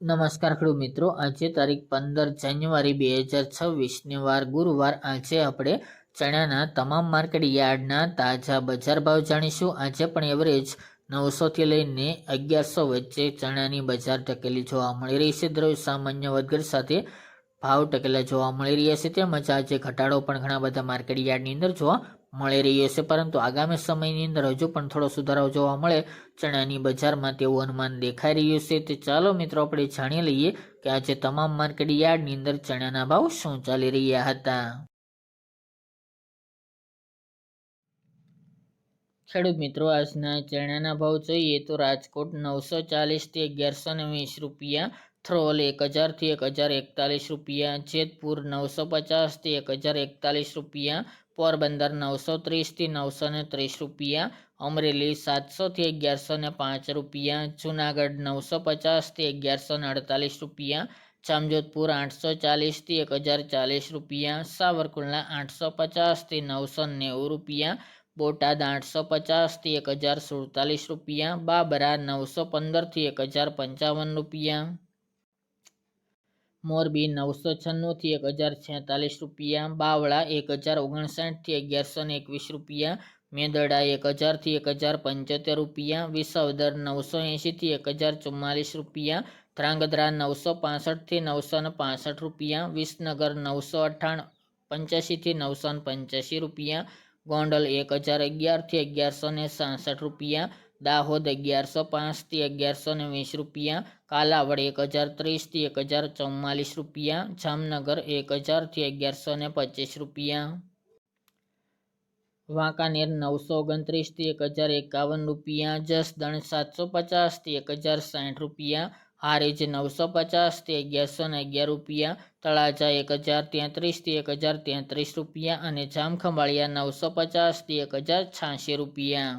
નમસ્કાર ખેડૂત મિત્રો, આજે તારીખ 15 જાન્યુઆરી 2026 વાર ગુરુવાર. આજે આપણે ચણાના તમામ માર્કેટ યાર્ડના તાજા બજાર ભાવ જાણીશું. આજે પણ એવરેજ 900 થી લઈને 1100 વચ્ચે ચણાની બજાર ટકેલી જોવા મળી રહી છે. દરરોજ સામાન્ય વધઘટ સાથે ભાવ ટકેલા જોવા મળી રહ્યા છે. તેમજ આજે ઘટાડો પણ ઘણા બધા માર્કેટ યાર્ડની અંદર જોવા મળી રહ્યો છે, પરંતુ આગામી સમયની અંદર હજુ પણ થોડો સુધારો જોવા મળે ચણાની બજારમાં તેવું અનુમાન દેખાઈ રહ્યું છે. તો ચાલો મિત્રો આપણે જાણી લઈએ કે આજે તમામ માર્કેટ યાર્ડની અંદર ચણાના ભાવ શું ચાલી રહ્યા હતા. ખેડૂત મિત્રો, આજના ચણાના ભાવ જોઈએ તો રાજકોટ 940 થી 1120 રૂપિયા, થ્રોલ 1000 થી 1041 રૂપિયા, જેતપુર 950 થી 1041 રૂપિયા, પોરબંદર 930 થી 930 રૂપિયા, અમરેલી 700 થી 1105 રૂપિયા, જુનાગઢ 950 થી 1148 રૂપિયા, જામજોધપુર 840 થી 1040 રૂપિયા, સાવરકુંડલા 850 થી 990 રૂપિયા, બોટાદ 850 થી 1047 રૂપિયા, બાબરા 915 થી 1055 રૂપિયા, મોરબી 996 થી 1046 રૂપિયા, બાવળા 1059 થી 1121 રૂપિયા, મેદરડા 1000 થી 1075 રૂપિયા, વિસાવદર 980 થી 1044 રૂપિયા, ધ્રાંગધ્રા 965 થી 965 રૂપિયા, વિસનગર 985 થી 985 રૂપિયા, ગોંડલ 1011 થી 1166 રૂપિયા, દાહોદ 1105 થી 1120 રૂપિયા, કાલાવડ 1030 થી 1044 રૂપિયા, જામનગર 1000 થી 1125 રૂપિયા, વાંકાનેર 929 થી 1051 રૂપિયા, જસદણ 750 થી 1060 રૂપિયા, હારીજ 950 થી 1111 રૂપિયા, તળાજા 1033 થી 1033 રૂપિયા અને જામખંભાળિયા 950 થી 1086 રૂપિયા.